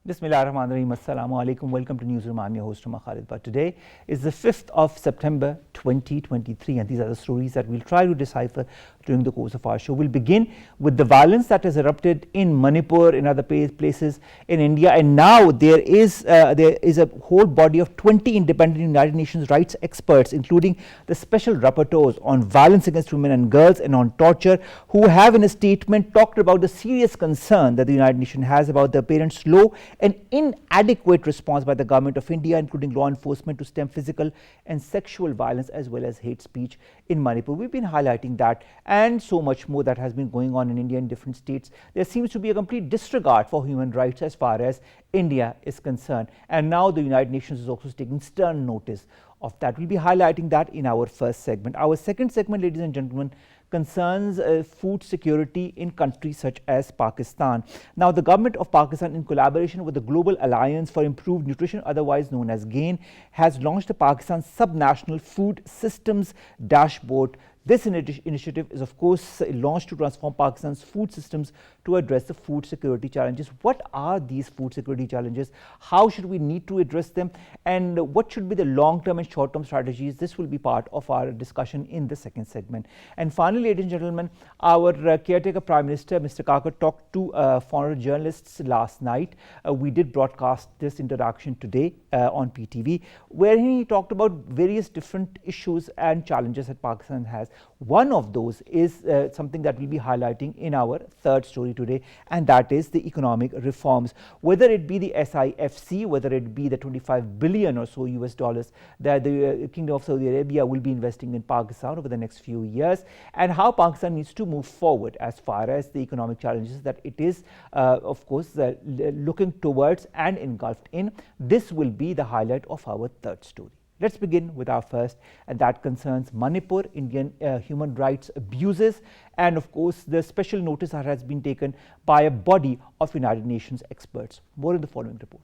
Bismillahirrahmanirrahim. Assalamu alaikum. Welcome to NEWSROOM. I'm your host, Khalid. But today is the 5th of September 2023, and these are the stories that we'll try to decipher during the course of our show. We'll begin with the violence that has erupted in Manipur, in other places in India, and now there is a whole body of 20 independent United Nations rights experts, including the special rapporteurs on violence against women and girls and on torture, who have in a statement talked about the serious concern that the United Nations has about the apparent slow and inadequate response by the government of India, including law enforcement, to stem physical and sexual violence as well as hate speech in Manipur. We've been highlighting that and so much more that has been going on in India in different states. There seems to be a complete disregard for human rights as far as India is concerned, and now the United Nations is also taking stern notice of that. We'll be highlighting that in our first segment. Our second segment, ladies and gentlemen, concerns food security in countries such as Pakistan. Now, the government of Pakistan, in collaboration with the Global Alliance for Improved Nutrition, otherwise known as GAIN, has launched the Pakistan Subnational Food Systems Dashboard. This initiative is, of course, launched to transform Pakistan's food systems to address the food security challenges. What are these food security challenges? How should we need to address them? And what should be the long-term and short-term strategies? This will be part of our discussion in the second segment. And finally, ladies and gentlemen, our caretaker Prime Minister, Mr. Kakar, talked to foreign journalists last night. We did broadcast this interaction today on PTV, where he talked about various different issues and challenges that Pakistan has. One of those is something that we'll be highlighting in our third story today, and that is the economic reforms. Whether it be the SIFC, whether it be the 25 billion or so US dollars that the Kingdom of Saudi Arabia will be investing in Pakistan over the next few years, and how Pakistan needs to move forward as far as the economic challenges that it is, of course, looking towards and engulfed in. This will be the highlight of our third story. Let's begin with our first, and that concerns Manipur, Indian human rights abuses, and of course the special notice that has been taken by a body of United Nations experts. More in the following report.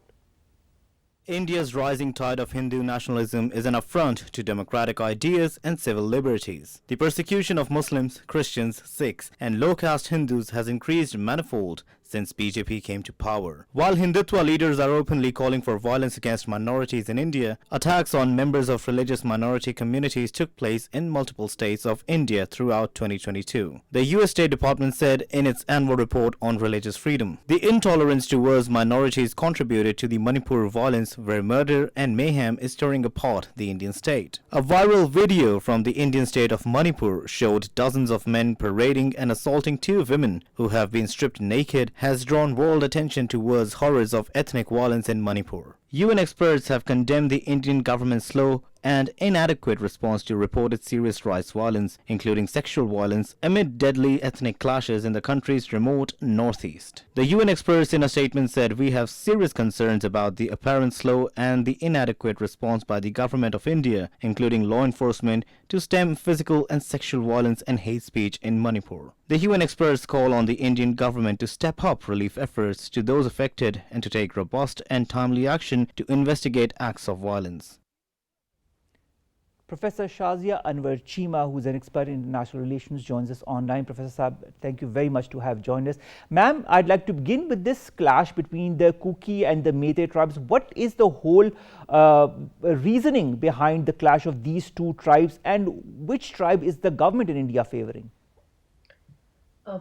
India's rising tide of Hindu nationalism is an affront to democratic ideas and civil liberties. The persecution of Muslims, Christians, Sikhs and low-caste Hindus has increased manifold since BJP came to power. While Hindutva leaders are openly calling for violence against minorities in India, attacks on members of religious minority communities took place in multiple states of India throughout 2022. The US State Department said in its Anwer report on religious freedom, the intolerance towards minorities contributed to the Manipur violence, where murder and mayhem is tearing apart the Indian state. A viral video from the Indian state of Manipur showed dozens of men parading and assaulting two women who have been stripped naked has drawn world attention towards horrors of ethnic violence in Manipur. UN experts have condemned the Indian government's slow and inadequate response to reported serious rights violence, including sexual violence, amid deadly ethnic clashes in the country's remote northeast. The UN experts in a statement said, "We have serious concerns about the apparent slow and the inadequate response by the government of India, including law enforcement, to stem physical and sexual violence and hate speech in Manipur." The UN experts call on the Indian government to step up relief efforts to those affected and to take robust and timely action to investigate acts of violence. Professor Shazia Anwer Cheema, who is an expert in international relations, joins us online. Professor Saab, thank you very much to have joined us. Ma'am, I'd like to begin with this clash between the Kuki and the Meitei tribes. What is the whole reasoning behind the clash of these two tribes, and which tribe is the government in India favoring?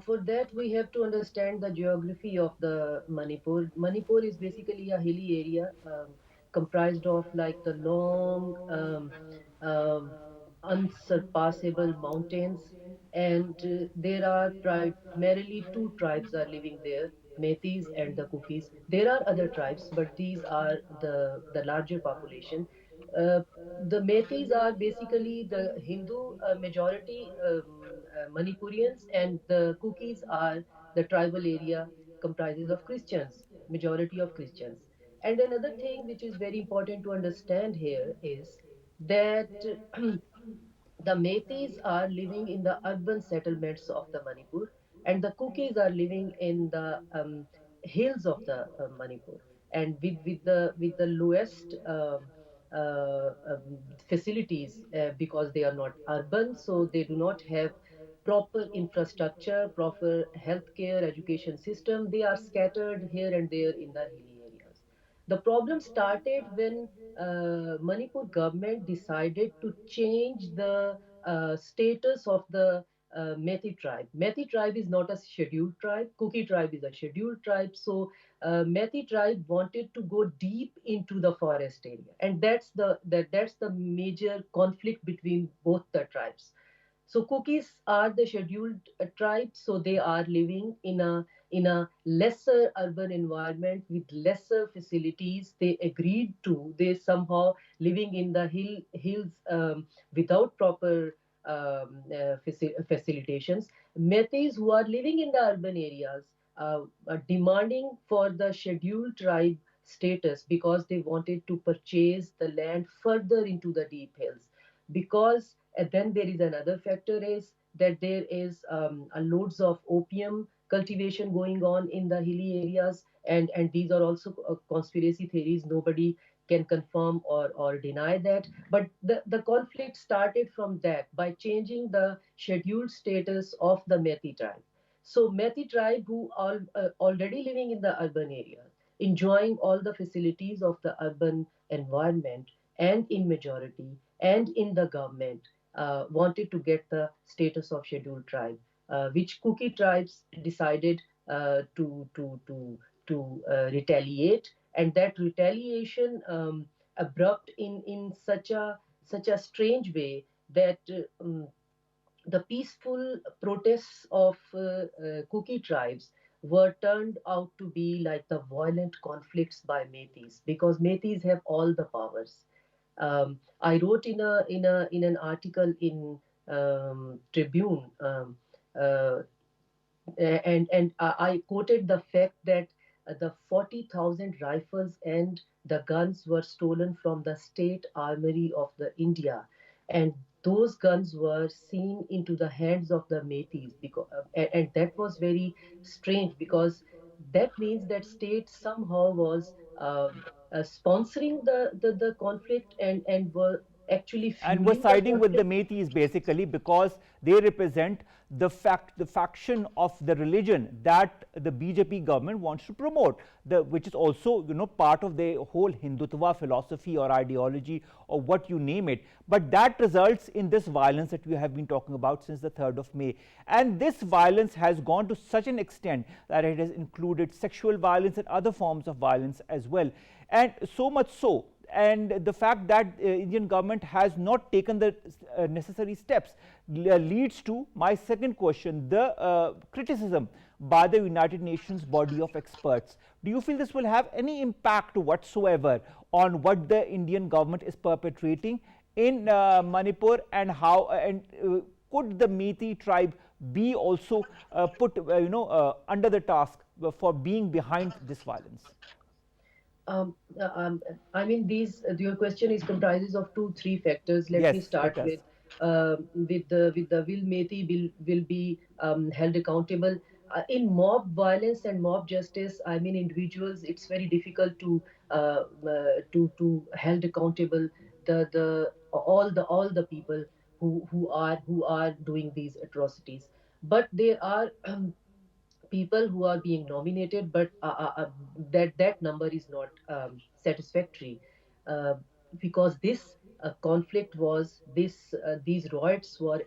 For that, we have to understand the geography of the Manipur. Manipur is basically a hilly area comprised of like the long, unsurpassable mountains, and there are primarily two tribes are living there: Metis and the Kukis. There are other tribes, but these are the larger population. Uh, the Metis are basically the Hindu majority Manipurians, and the Kukis are the tribal area comprises of Christians, majority of Christians. And another thing which is very important to understand here is that the Metis are living in the urban settlements of the Manipur, and the Kukis are living in the hills of the Manipur, and with the lowest facilities because they are not urban, so they do not have proper infrastructure, proper healthcare, education system. They are scattered here and there in the hilly areas. The problem started when Manipur government decided to change the status of the Methi tribe. Methi tribe is not a scheduled tribe. Kuki tribe is a scheduled tribe. So Methi tribe wanted to go deep into the forest area, and that's the major conflict between both the tribes. So Kukis are the scheduled tribe, so they are living in a lesser urban environment with lesser facilities. They agreed to. They somehow living in the hills without proper facilitations. Metis who are living in the urban areas are demanding for the scheduled tribe status because they wanted to purchase the land further into the deep hills, because then there is another factor is that there is a loads of opium cultivation going on in the hilly areas, and these are also conspiracy theories. Nobody can confirm or deny that, but the conflict started from that by changing the scheduled status of the Methi tribe. So Methi tribe who are already living in the urban area, enjoying all the facilities of the urban environment and in majority and in the government, wanted to get the status of scheduled tribe, which Kuki tribes decided to retaliate, and that retaliation abrupt in such a strange way that the peaceful protests of Kuki tribes were turned out to be like the violent conflicts by Metis, because Metis have all the powers. I wrote in an article in Tribune, uh, and I quoted the fact that the 40,000 rifles and the guns were stolen from the state armory of the India, and those guns were seen into the hands of the Metis, because and that was very strange, because that means that state somehow was sponsoring the conflict, and were actually and were fueling the siding with the conflict. Metis basically because they represent the faction of the religion that the BJP government wants to promote, which is also part of the whole Hindutva philosophy or ideology or what you name it. But that results in this violence that we have been talking about since the 3rd of May, and this violence has gone to such an extent that it has included sexual violence and other forms of violence as well, and so much so, and the fact that Indian government has not taken the necessary steps leads to my second question, the criticism by the United Nations body of experts. Do you feel this will have any impact whatsoever on what the Indian government is perpetrating in Manipur, and how could the Methi tribe be also put under the task for being behind this violence? Um, uh, um, I mean, your question is comprises of two, three factors. Let me Yes, it start does. with the will Methi will be held accountable in mob violence and mob justice. I mean, individuals. It's very difficult to held accountable all the people who are doing these atrocities. But there are people who are being nominated, but that number is not satisfactory, uh, because this conflict was this these riots were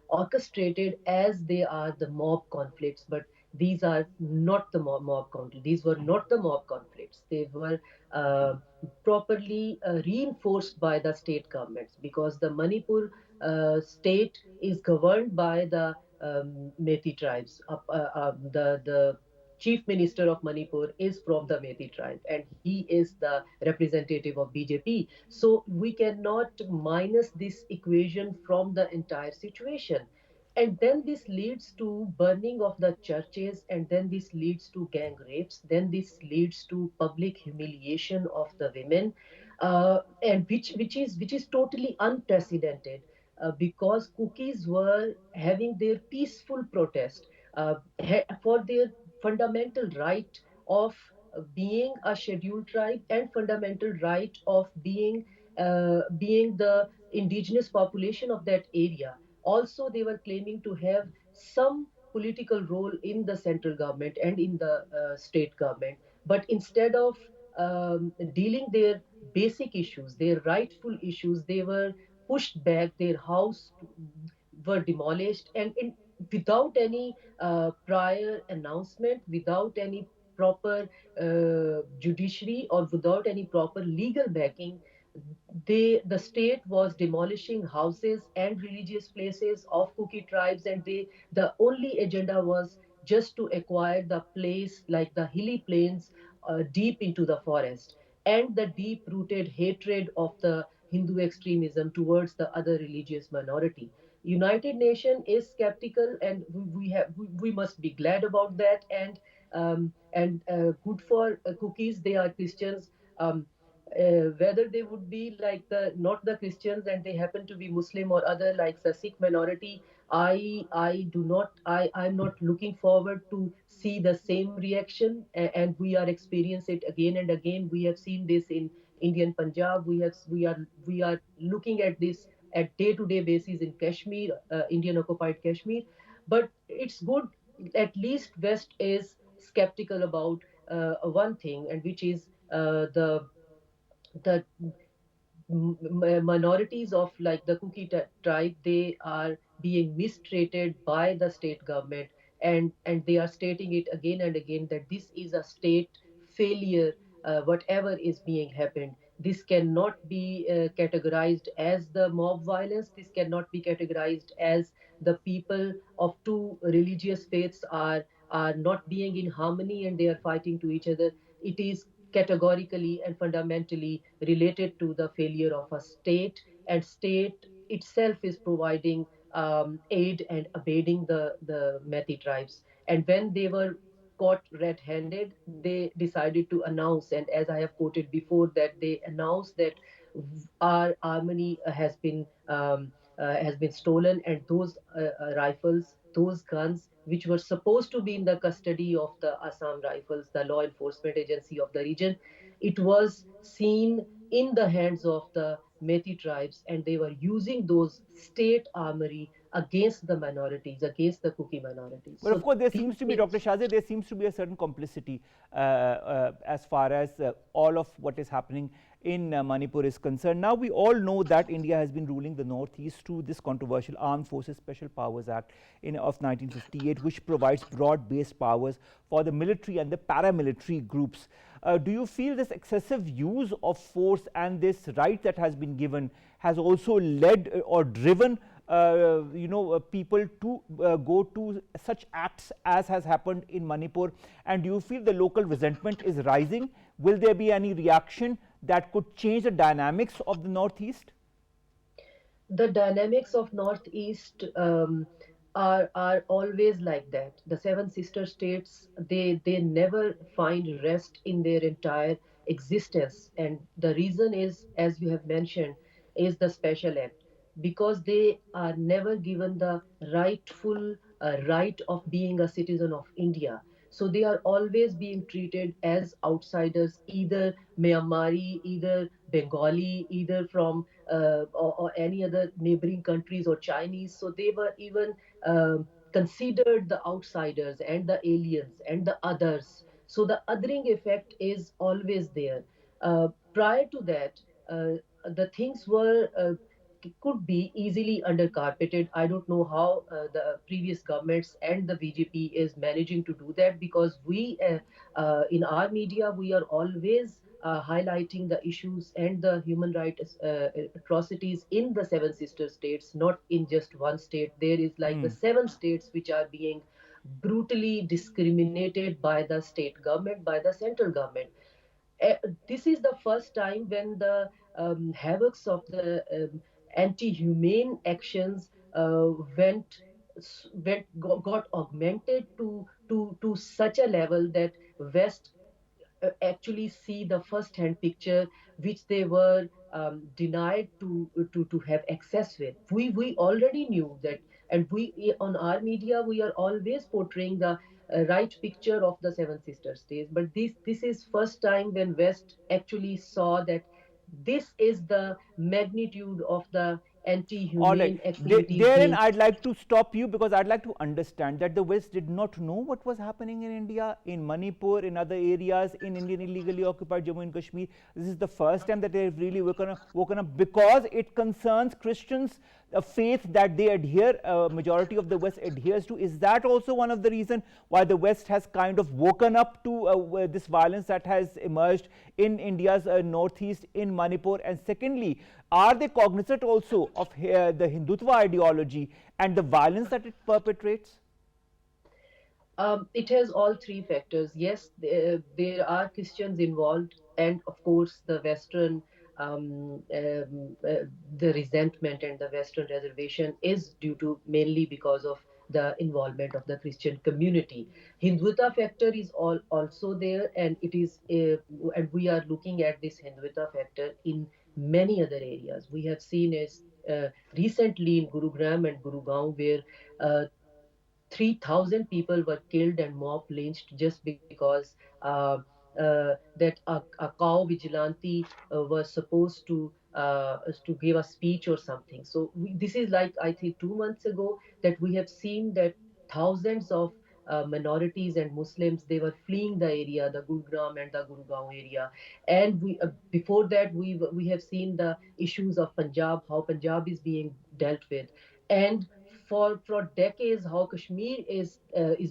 orchestrated as they are the mob conflicts, but these are not the mob conflicts. These were not the mob conflicts. They were uh, properly reinforced by the state governments, because the Manipur state is governed by the Methi tribes. The chief minister of Manipur is from the Methi tribe, and he is the representative of BJP. So we cannot minus this equation from the entire situation. And then this leads to burning of the churches, and then this leads to gang rapes, then this leads to public humiliation of the women, and which is totally unprecedented, because cookies were having their peaceful protest for their fundamental right of being a scheduled tribe, and fundamental right of being the indigenous population of that area. Also, they were claiming to have some political role in the central government and in the state government. But instead of dealing their basic issues, their rightful issues. They were pushed back, their house were demolished, and without any prior announcement, without any proper judiciary, or without any proper legal backing, the state was demolishing houses and religious places of Kuki tribes, and the only agenda was just to acquire the place, like the hilly plains, deep into the forest, and the deep rooted hatred of the Hindu extremism towards the other religious minority. United Nation is skeptical, and we must be glad about that. And good for cookies. They are Christians. Whether they would be like the not the Christians and they happen to be Muslim or other, like the Sikh minority, I do not I'm not looking forward to see the same reaction, and we are experiencing it again and again. We have seen this in Indian Punjab. We are looking at this at day-to-day basis in Kashmir, Indian occupied Kashmir. But it's good, at least West is skeptical about one thing, and which is the minorities of like the tribe. They are being mistreated by the state government, and they are stating it again and again that this is a state failure. Whatever is being happened, this cannot be categorized as the mob violence. This cannot be categorized as the people of two religious faiths are not being in harmony and they are fighting to each other. It is categorically and fundamentally related to the failure of a state, and state itself is providing aid and abating the Methi tribes. And when they were caught red-handed, they decided to announce, and as I have quoted before, that they announced that our armory has been stolen, and those rifles, those guns, which were supposed to be in the custody of the Assam Rifles, the law enforcement agency of the region, it was seen in the hands of the Methi tribes, and they were using those state armory against the minorities, against the Kuki minorities. But of So course, there these seems to be, Dr. things. Shazia, there seems to be a certain complicity as far as all of what is happening in Manipur is concerned. Now, we all know that India has been ruling the Northeast through this controversial Armed Forces Special Powers Act of 1958, which provides broad-based powers for the military and the paramilitary groups. Do you feel this excessive use of force and this right that has been given has also led or driven people to go to such acts as has happened in Manipur? And do you feel the local resentment is rising? Will there be any reaction that could change the dynamics of the Northeast? The dynamics of Northeast are always like that. The seven sister states, they never find rest in their entire existence, and the reason is, as you have mentioned, is the special act, because they are never given the rightful right of being a citizen of India. So they are always being treated as outsiders, either Myanmari, either Bengali, either from or any other neighboring countries, or Chinese. So they were even considered the outsiders and the aliens and the others. So the othering effect is always there. Prior to that, the things were could be easily under carpeted. I don't know how the previous governments and the BJP is managing to do that, because in our media, we are always highlighting the issues and the human rights atrocities in the seven sister states, not in just one state. There is like the seven states which are being brutally discriminated by the state government, by the central government. uh, this is the first time when the havocs of the anti-humane actions got augmented to such a level that West actually see the first-hand picture which they were denied to have access with. We already knew that, and we on our media we are always portraying the right picture of the Seven Sister States. But this is first time when West actually saw that this is the magnitude of the All right. anti-humane activities Therein, being. I'd like to stop you because I'd like to understand that the West did not know what was happening in India, in Manipur, in other areas, in Indian illegally occupied Jammu and Kashmir. This is the first time that they've really woken up because it concerns Christians, a faith that they adhere, majority of the West adheres to. Is that also one of the reasons why the West has kind of woken up to this violence that has emerged in India's northeast, in Manipur? And secondly, are they cognizant also of the Hindutva ideology and the violence that it perpetrates? It has all three factors. Yes, there are Christians involved, and of course, the resentment and the Western reservation is due to mainly because of the involvement of the Christian community. Hindutva factor is also there, and and we are looking at this Hindutva factor in many other areas. We have seen as recently in Gurugram and Gurugaon, where 3,000 people were killed and mob lynched just because that a cow vigilante was supposed to give a speech or something. So this is like, I think, 2 months ago, that we have seen that thousands of minorities and Muslims, they were fleeing the area, the Gurugram and the Gurugaon area. And before that, we have seen the issues of Punjab, how Punjab is being dealt with, and for decades how Kashmir is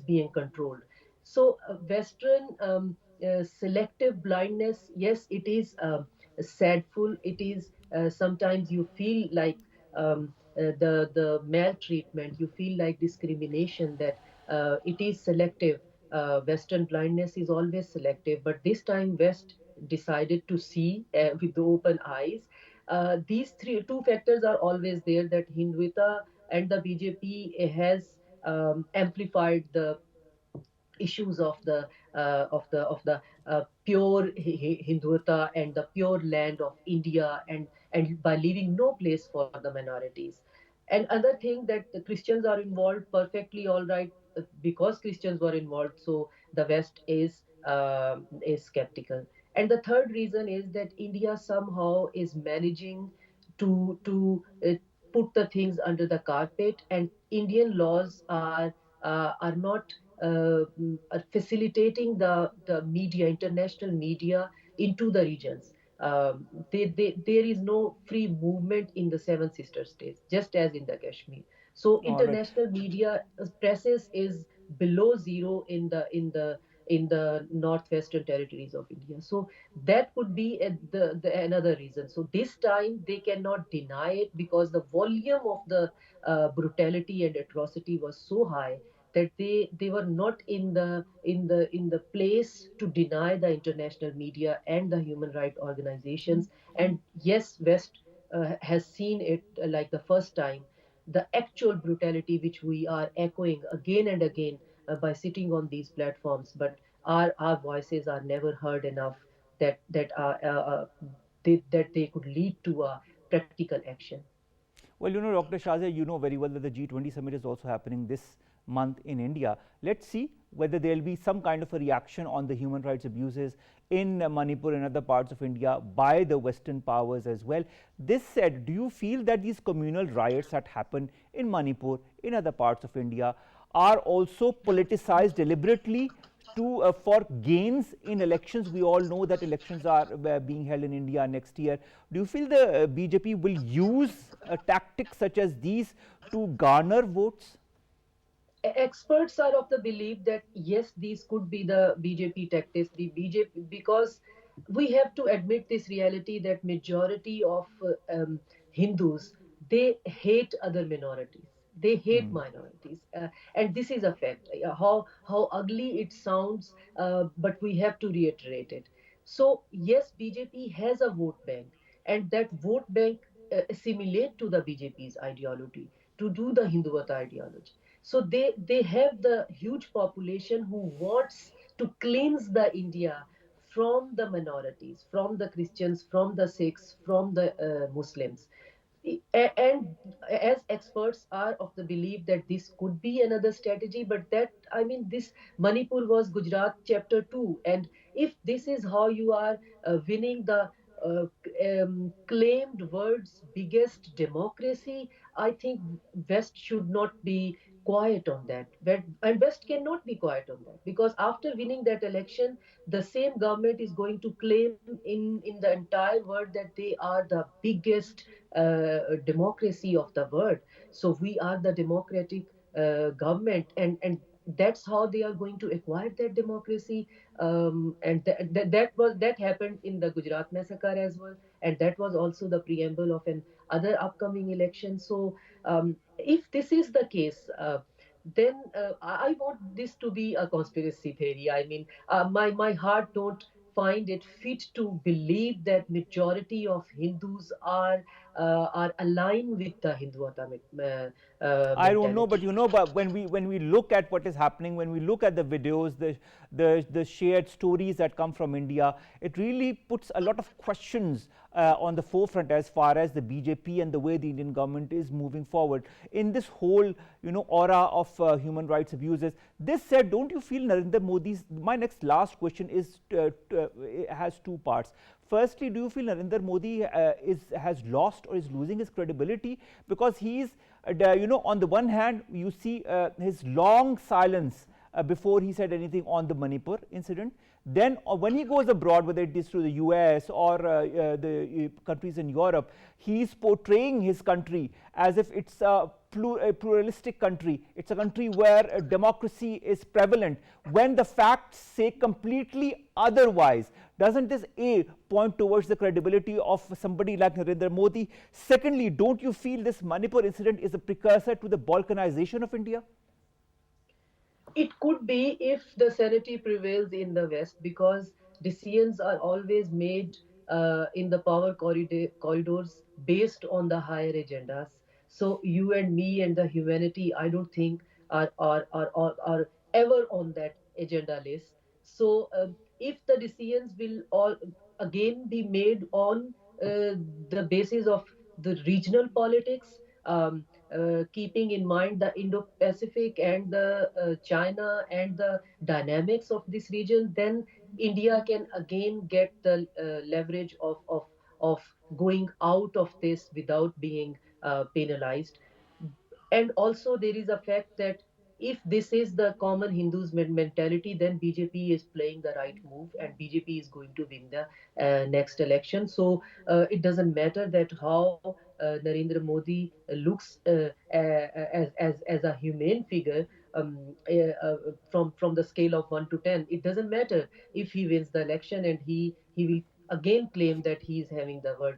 being controlled. So Western selective blindness, yes, it is sadful. It is sometimes you feel like the maltreatment, you feel like discrimination, that it is selective. Western blindness is always selective, but this time West decided to see with the open eyes. These two factors are always there, that Hindutva and the BJP has amplified the issues of the pure Hindutva and the pure land of India, and by leaving no place for the minorities. And other thing, that the Christians are involved, perfectly all right, because Christians were involved, so the West is skeptical. And the third reason is that India somehow is managing to put the things under the carpet, and Indian laws are not facilitating the media, international media, into the regions. There is no free movement in the Seven Sister States, just as in the Kashmir. So All right. international media presence is below zero in the northwestern territories of India. So that could be another reason. So this time they cannot deny it, because the volume of the brutality and atrocity was so high, that they were not in the place to deny the international media and the human rights organizations. And yes, West has seen it like the first time, the actual brutality which we are echoing again and again by sitting on these platforms, but our voices are never heard enough, that they could lead to a practical action. Well, Dr. Shazia, you know very well that the G20 summit is also happening this month in India. Let's see whether there will be some kind of a reaction on the human rights abuses in Manipur and other parts of India by the Western powers as well. This said, do you feel that these communal riots that happen in Manipur, in other parts of India, are also politicized deliberately to for gains in elections? We all know that elections are being held in India next year. Do you feel the BJP will use tactics such as these to garner votes? Experts are of the belief that yes, these could be the BJP tactics, the BJP, because we have to admit this reality, that majority of Hindus, they hate other minorities. They hate minorities, and this is a fact. How ugly it sounds, but we have to reiterate it. So yes, BJP has a vote bank, and that vote bank assimilate to the BJP's ideology, to do the Hindutva ideology. So they have the huge population who wants to cleanse the India from the minorities, from the Christians, from the Sikhs, from the Muslims. And as experts are of the belief that this could be another strategy, but that, I mean, this Manipur was Gujarat chapter 2, and if this is how you are winning the claimed words biggest democracy, I think West should not be quiet on that. And West cannot be quiet on that, because after winning that election, the same government is going to claim in the entire world that they are the biggest democracy of the world. So we are the democratic government, and that's how they are going to acquire that democracy. And that happened in the Gujarat massacre as well, and that was also the preamble of an other upcoming election. So if this is the case, then I want this to be a conspiracy theory. I mean, my heart don't find it fit to believe that majority of Hindus are aligned with the I don't know, but mentality. you know, but when we look at what is happening, when we look at the videos, the shared stories that come from India, it really puts a lot of questions on the forefront as far as the BJP and the way the Indian government is moving forward in this whole, you know, aura of human rights abuses. This said, don't you feel Narendra Modi's? My next last question is it has two parts. Firstly, do you feel Narendra Modi has lost or is losing his credibility, because he's you know, on the one hand you see his long silence before he said anything on the Manipur incident. Then when he goes abroad, whether it is to the US or the countries in Europe, he is portraying his country as if it's a pluralistic country. It's a country where democracy is prevalent, when the facts say completely otherwise. Doesn't this A, point towards the credibility of somebody like Narendra Modi? Secondly, don't you feel this Manipur incident is a precursor to the Balkanization of India? It could be if the sanity prevails in the West, because decisions are always made in the power corridors based on the higher agendas. So you and me and the humanity, I don't think are ever on that agenda list. So if the decisions will all again be made on the basis of the regional politics, keeping in mind the Indo-Pacific and the China and the dynamics of this region, then India can again get the leverage of going out of this without being penalized. And also there is a fact that if this is the common Hindus mentality, then BJP is playing the right move, and BJP is going to win the next election. So it doesn't matter that how Narendra Modi looks as a humane figure, from the scale of 1 to 10. It doesn't matter if he wins the election, and he will again claim that he is having the world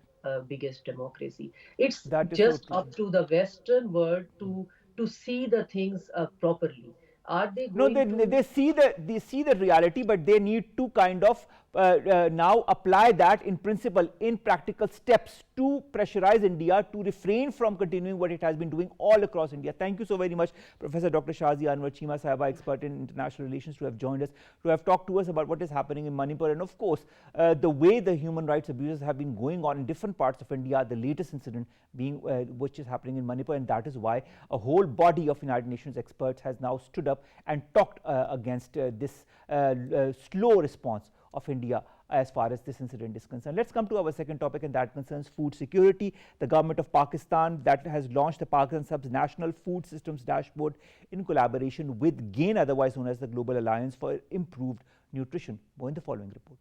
biggest democracy. It's That is so just true. up to the Western world to see the things properly. Are they No, going to? they see the reality, but they need to kind of now apply that in principle, in practical steps, to pressurize India to refrain from continuing what it has been doing all across India. Thank you so very much, Professor Dr. Shazia, Anwer, Cheema Sahaba, expert in international relations, to have joined us, to have talked to us about what is happening in Manipur, and of course the way the human rights abuses have been going on in different parts of India. The latest incident being which is happening in Manipur, and that is why a whole body of United Nations experts has now stood up and talked against this slow response of India as far as this incident is concerned. Let's come to our second topic, and that concerns food security. The government of Pakistan that has launched the Pakistan Sub's National Food Systems Dashboard in collaboration with GAIN, otherwise known as the Global Alliance for Improved Nutrition. More in the following report.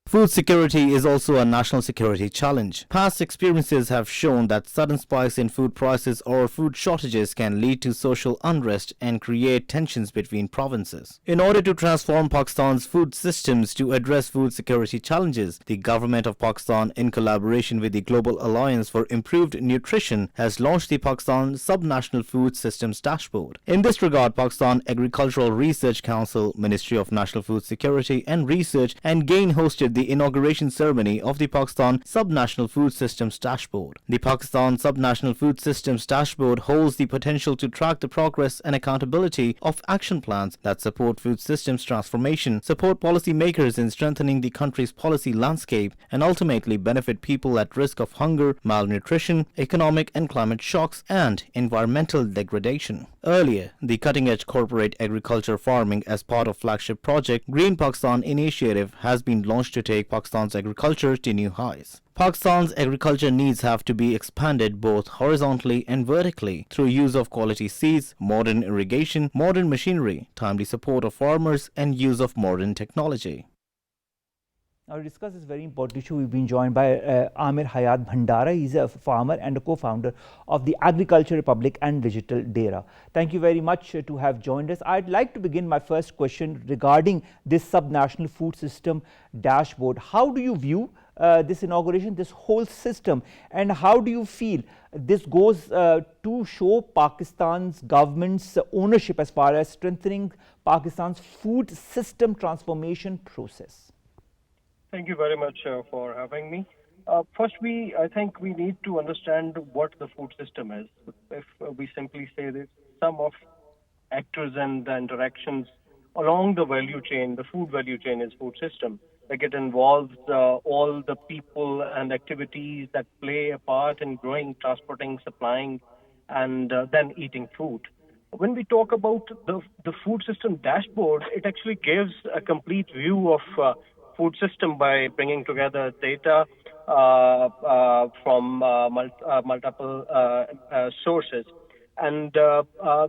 Food security is also a national security challenge. Past experiences have shown that sudden spikes in food prices or food shortages can lead to social unrest and create tensions between provinces. In order to transform Pakistan's food systems to address food security challenges, the government of Pakistan, in collaboration with the Global Alliance for Improved Nutrition, has launched the Pakistan Subnational Food Systems Dashboard. In this regard, Pakistan Agricultural Research Council, Ministry of National Food Security and Research, and GAIN hosted the inauguration ceremony of the Pakistan Subnational Food Systems Dashboard. The Pakistan Subnational Food Systems Dashboard holds the potential to track the progress and accountability of action plans that support food systems transformation, support policymakers in strengthening the country's policy landscape, and ultimately benefit people at risk of hunger, malnutrition, economic and climate shocks, and environmental degradation. Earlier, the cutting-edge corporate agriculture farming as part of flagship project Green Pakistan initiative has been launched to take Pakistan's agriculture to new highs. Pakistan's agriculture needs have to be expanded both horizontally and vertically through use of quality seeds, modern irrigation, modern machinery, timely support of farmers, and use of modern technology. Now, to discuss this very important issue, we've been joined by Aamer Hayat Bhandara. He's a farmer and a co-founder of the Agriculture Republic and Digital Dera. Thank you very much to have joined us. I'd like to begin my first question regarding this subnational food system dashboard. How do you view this inauguration, this whole system, and how do you feel this goes to show Pakistan's government's ownership as far as strengthening Pakistan's food system transformation process? Thank you very much for having me. First, I think we need to understand what the food system is. If we simply say that sum of actors and the interactions along the value chain, the food value chain is food system. Like it involves all the people and activities that play a part in growing, transporting, supplying, and then eating food. When we talk about the food system dashboard, it actually gives a complete view of food system by bringing together data from multiple sources. And the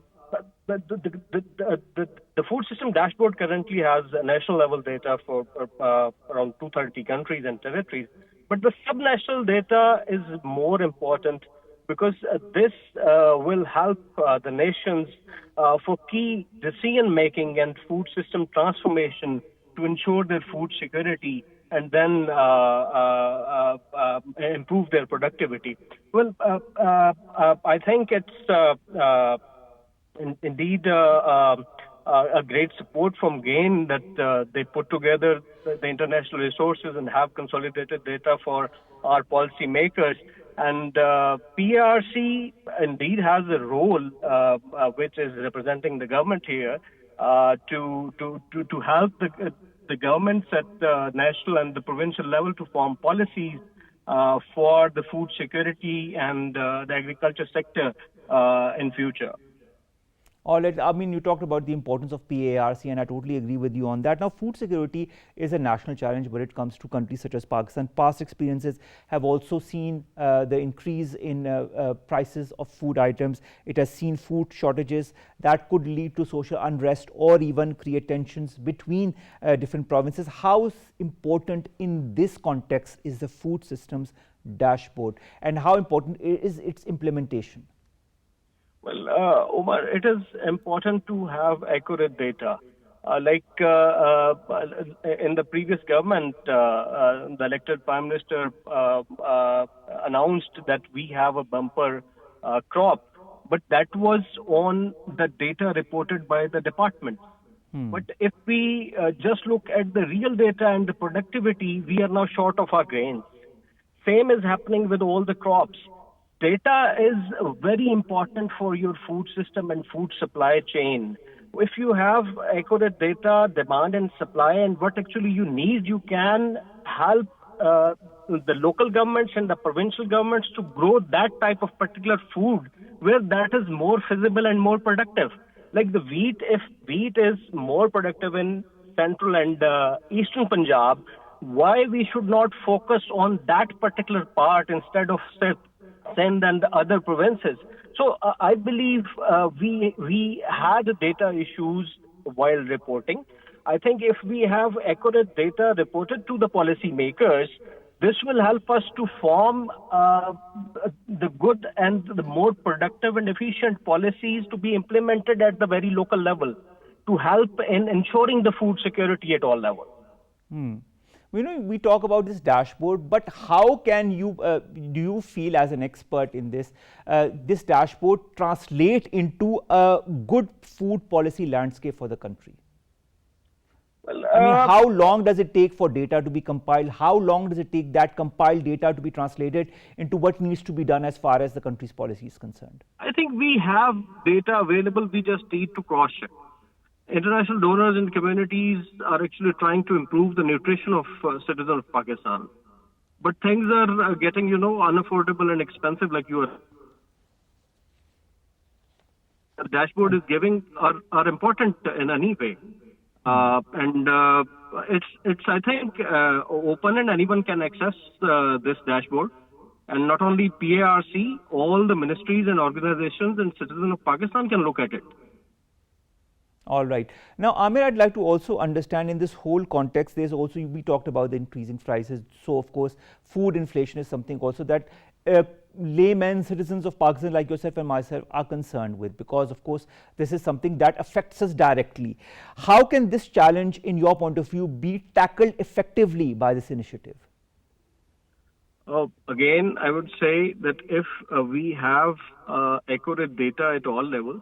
food system dashboard currently has national level data for around 230 countries and territories. But the subnational data is more important because this will help the nations for key decision making and food system transformation to ensure their food security and then improve their productivity. Well, I think it's indeed a great support from GAIN that they put together the international resources and have consolidated data for our policy makers. And PRC indeed has a role which is representing the government here to help the governments at the national and the provincial level to form policies for the food security and the agriculture sector in future. All right. I mean, you talked about the importance of PARC, and I totally agree with you on that. Now, food security is a national challenge when it comes to countries such as Pakistan. Past experiences have also seen the increase in prices of food items. It has seen food shortages that could lead to social unrest or even create tensions between different provinces. How important in this context is the food systems dashboard, and how important is its implementation? Well, Omer, it is important to have accurate data. In the previous government, the elected Prime Minister announced that we have a bumper crop, but that was on the data reported by the department. But if we just look at the real data and the productivity, we are now short of our grains. Same is happening with all the crops. Data is very important for your food system and food supply chain. If you have accurate data, demand and supply, and what actually you need, you can help the local governments and the provincial governments to grow that type of particular food where that is more feasible and more productive. Like the wheat, if wheat is more productive in central and eastern Punjab, why we should not focus on that particular part instead of Sindh and the other provinces. So I believe we had data issues while reporting. I think if we have accurate data reported to the policy makers, this will help us to form the good and the more productive and efficient policies to be implemented at the very local level to help in ensuring the food security at all levels. We talk about this dashboard, but how can you, do you feel as an expert in this, this dashboard translate into a good food policy landscape for the country? Well, I mean, how long does it take for data to be compiled? How long does it take that compiled data to be translated into what needs to be done as far as the country's policy is concerned? I think we have data available, we just need to cross-check. International donors and communities are actually trying to improve the nutrition of citizens of Pakistan. But things are getting, unaffordable and expensive like you are. The dashboard is giving are important in any way. And it's I think open and anyone can access this dashboard. And not only PARC, all the ministries and organizations and citizens of Pakistan can look at it. All right. Now, Aamer, I'd like to also understand in this whole context, there's also, we talked about the increasing prices. So, of course, food inflation is something also that laymen, citizens of Pakistan like yourself and myself are concerned with, because, of course, this is something that affects us directly. How can this challenge, in your point of view, be tackled effectively by this initiative? Again, I would say that if we have accurate data at all levels,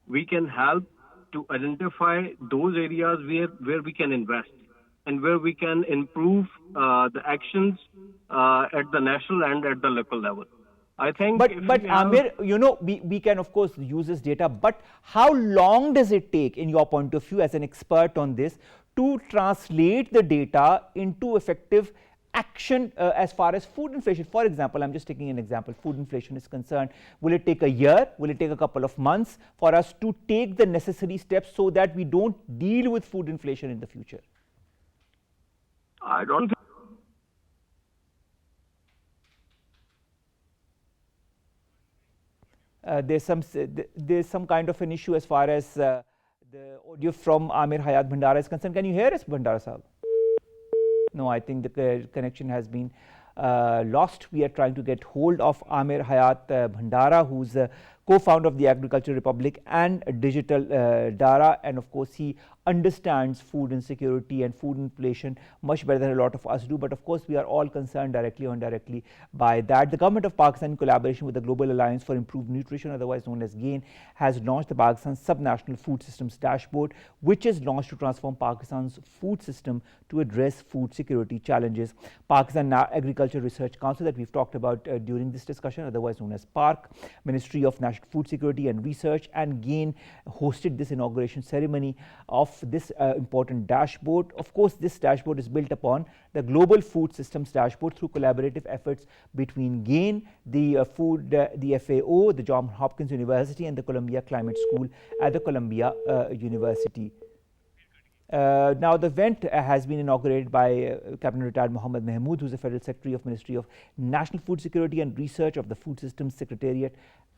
we can help to identify those areas where we can invest and where we can improve the actions at the national and at the local level. I think. But Aamer, you know, we can of course use this data, but how long does it take, in your point of view as an expert on this, to translate the data into effective action as far as food inflation? For example, I'm just taking an example, food inflation is concerned. Will it take a year? Will it take a couple of months for us to take the necessary steps so that we don't deal with food inflation in the future? I don't think. There's some kind of an issue as far as the audio from Aamer Hayat Bhandara is concerned. Can you hear us, Bhandara Sahab? No, I think the connection has been lost. We are trying to get hold of Aamer Hayat Bhandara, who's co-founder of the Agricultural Republic and Digital Dera, and of course he understands food insecurity and food inflation much better than a lot of us do. But of course we are all concerned directly or indirectly by that. The government of Pakistan, in collaboration with the Global Alliance for Improved Nutrition, otherwise known as GAIN, has launched the Pakistan Subnational Food Systems Dashboard, which is launched to transform Pakistan's food system to address food security challenges. Pakistan Agriculture Research Council, that we've talked about during this discussion, otherwise known as PARC, Ministry of National Food Security and Research, and GAIN hosted this inauguration ceremony of this important dashboard. Of course, this dashboard is built upon the Global Food Systems Dashboard through collaborative efforts between GAIN, the FAO, the Johns Hopkins University, and the Columbia Climate School at the Columbia University. Now, the event has been inaugurated by Cabinet Retired Mohammad Mahmood, who is the Federal Secretary of Ministry of National Food Security and Research of the Food Systems Secretariat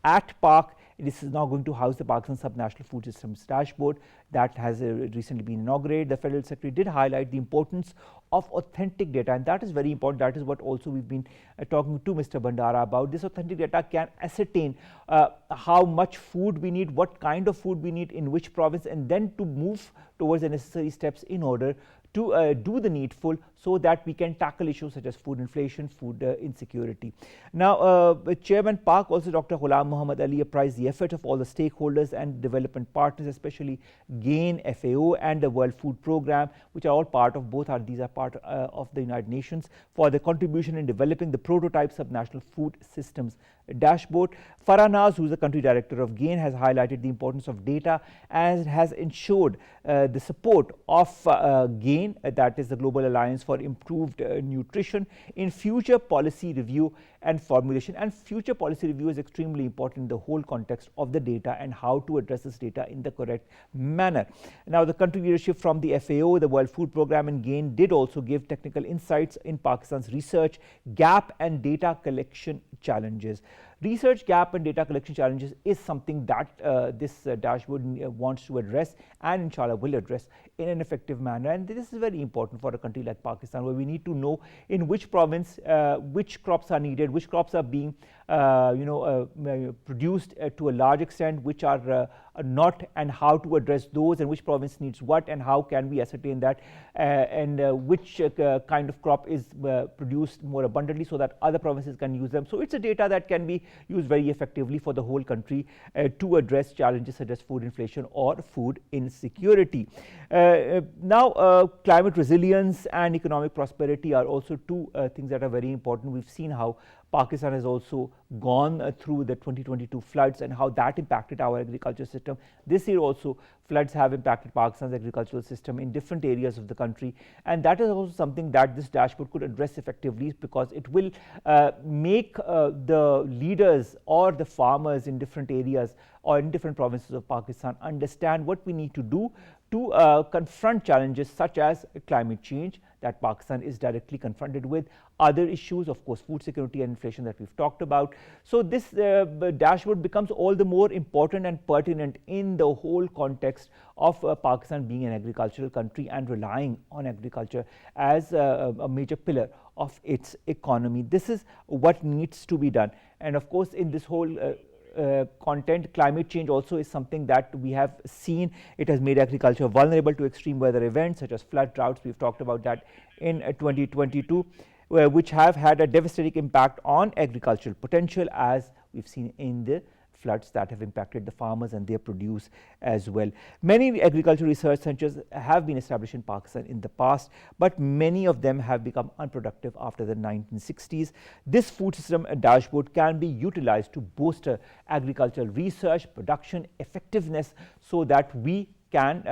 at PARC. This is now going to house the Pakistan Subnational Food Systems Dashboard that has recently been inaugurated. The Federal Secretary did highlight the importance of authentic data, and that is very important. That is what also we've been talking to Mr. Bhandara about. This authentic data can ascertain how much food we need, what kind of food we need in which province, and then to move towards the necessary steps in order to do the needful so that we can tackle issues such as food inflation, food insecurity. Now, Chairman PARC, also Dr. Ghulam Muhammad Ali, apprised the effort of all the stakeholders and development partners, especially GAIN, FAO, and the World Food Programme, which are all part of these are part of the United Nations, for their contribution in developing the prototype subnational food systems dashboard. Farah Naz, who is the country director of GAIN, has highlighted the importance of data and has ensured the support of GAIN, that is the Global Alliance for Improved Nutrition, in future policy review and formulation. And future policy review is extremely important in the whole context of the data and how to address this data in the correct manner. Now, the country leadership from the FAO, the World Food Programme, and GAIN did also give technical insights in Pakistan's research gap and data collection challenges. Research gap and data collection challenges is something that this dashboard wants to address, and inshallah will address in an effective manner. And this is very important for a country like Pakistan, where we need to know in which province which crops are needed, which crops are being produced to a large extent, which are not, and how to address those, and which province needs what, and how can we ascertain that, and which kind of crop is produced more abundantly so that other provinces can use them. So it's a data that can be used very effectively for the whole country to address challenges such as food inflation or food insecurity. Now, climate resilience and economic prosperity are also two things that are very important. We've seen how Pakistan has also gone through the 2022 floods and how that impacted our agriculture system. This year also, floods have impacted Pakistan's agricultural system in different areas of the country, and that is also something that this dashboard could address effectively, because it will make the leaders or the farmers in different areas or in different provinces of Pakistan understand what we need to do to confront challenges such as climate change that Pakistan is directly confronted with, other issues, of course, food security and inflation that we've talked about. So this dashboard becomes all the more important and pertinent in the whole context of Pakistan being an agricultural country and relying on agriculture as a major pillar of its economy. This is what needs to be done. And of course, in this whole content, climate change also is something that we have seen. It has made agriculture vulnerable to extreme weather events such as flood, droughts. We've talked about that in 2022, which have had a devastating impact on agricultural potential, as we've seen in the floods that have impacted the farmers and their produce as well. Many agricultural research centers have been established in Pakistan in the past, but many of them have become unproductive after the 1960s. This food system dashboard can be utilized to bolster agricultural research, production, effectiveness, so that we can,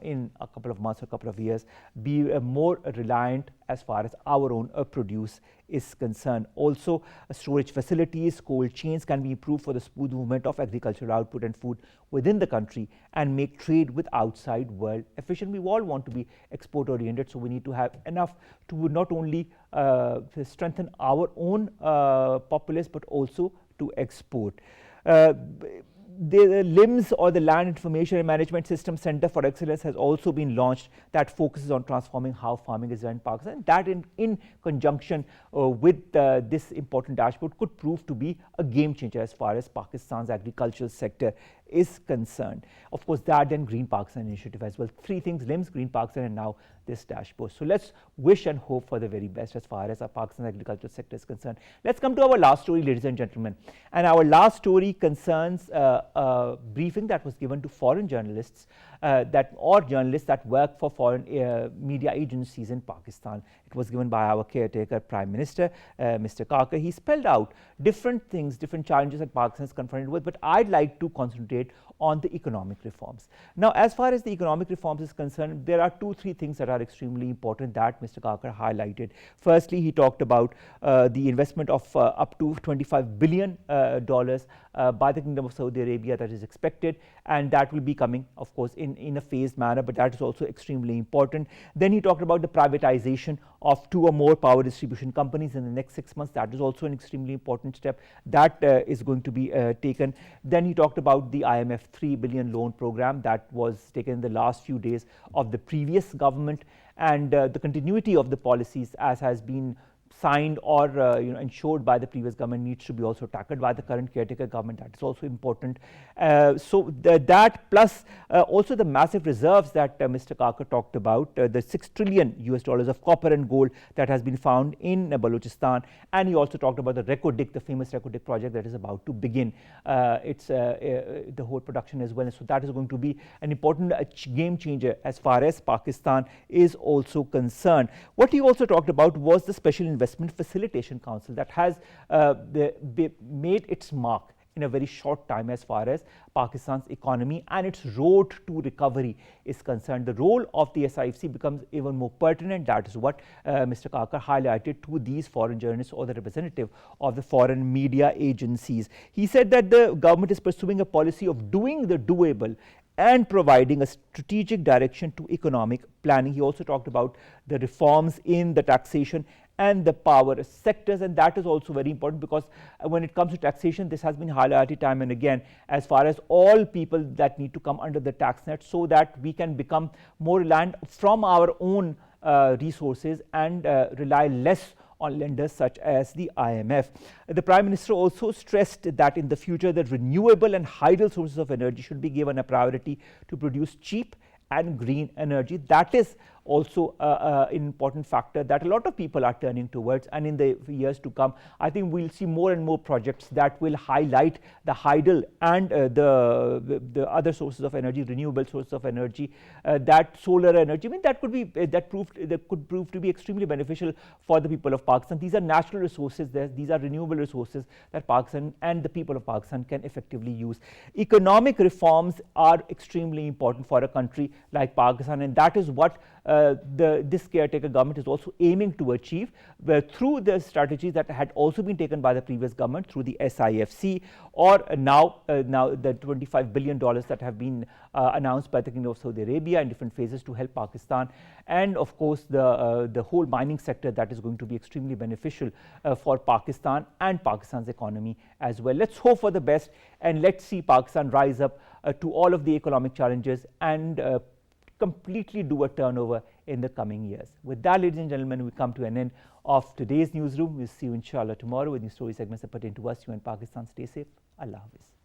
in a couple of months or a couple of years, be more reliant as far as our own produce is concerned. Also, storage facilities, cold chains can be improved for the smooth movement of agricultural output and food within the country and make trade with outside world efficient. We all want to be export oriented, so we need to have enough to not only strengthen our own populace but also to export. The LIMS, or the Land Information and Management System Center for Excellence, has also been launched that focuses on transforming how farming is done in Pakistan. That in conjunction with this important dashboard could prove to be a game changer as far as Pakistan's agricultural sector is concerned. Of course, that and Green Pakistan initiative as well. Three things: LIMS, Green Pakistan, and now this dashboard. So let's wish and hope for the very best as far as our Pakistan agricultural sector is concerned. Let's come to our last story, ladies and gentlemen. And our last story concerns a briefing that was given to foreign journalists or journalists that work for foreign media agencies in Pakistan. It was given by our caretaker Prime Minister, Mr. Kakar. He spelled out different things, different challenges that Pakistan is confronted with, but I'd like to concentrate on the economic reforms. Now, as far as the economic reforms is concerned, there are 2-3 things that are extremely important that Mr. Kakar highlighted. Firstly, he talked about the investment of up to $25 billion by the Kingdom of Saudi Arabia that is expected, and that will be coming, of course, in a phased manner, but that is also extremely important. Then he talked about the privatization of 2 or more power distribution companies in the next 6 months. That is also an extremely important step that is going to be taken. Then he talked about the IMF $3 billion loan program that was taken in the last few days of the previous government, and the continuity of the policies as has been signed or ensured by the previous government needs to be also tackled by the current caretaker government. That is also important. So that plus also the massive reserves that Mr. Kakar talked about, the $6 trillion of copper and gold that has been found in Balochistan, and he also talked about the Reko-Dik, the famous Reko-Dik project that is about to begin its the whole production as well. So that is going to be an important game changer as far as Pakistan is also concerned. What he also talked about was the Special Investment Facilitation Council that has made its mark in a very short time as far as Pakistan's economy and its road to recovery is concerned. The role of the SIFC becomes even more pertinent. That is what Mr. Kakar highlighted to these foreign journalists or the representative of the foreign media agencies. He said that the government is pursuing a policy of doing the doable and providing a strategic direction to economic planning. He also talked about the reforms in the taxation and the power sectors, and that is also very important because when it comes to taxation, this has been highlighted time and again as far as all people that need to come under the tax net, so that we can become more reliant from our own resources and rely less on lenders such as the IMF. The Prime Minister also stressed that in the future the renewable and hydel sources of energy should be given a priority to produce cheap and green energy. That is also an important factor that a lot of people are turning towards, and in the years to come I think we'll see more and more projects that will highlight the hydel and the other sources of energy, renewable sources of energy, that solar energy. I mean, that could prove to be extremely beneficial for the people of Pakistan. These are natural resources, these are renewable resources that Pakistan and the people of Pakistan can effectively use. Economic reforms are extremely important for a country like Pakistan, and that is what this caretaker government is also aiming to achieve through the strategies that had also been taken by the previous government through the SIFC, or now the $25 billion that have been announced by the Kingdom of Saudi Arabia in different phases to help Pakistan, and of course the whole mining sector that is going to be extremely beneficial for Pakistan and Pakistan's economy as well. Let's hope for the best, and let's see Pakistan rise up to all of the economic challenges and completely do a turnover in the coming years. With that, ladies and gentlemen, we come to an end of today's newsroom. We'll see you inshallah tomorrow with new story segments that pertain to us, you and Pakistan. Stay safe. Allah Hafiz.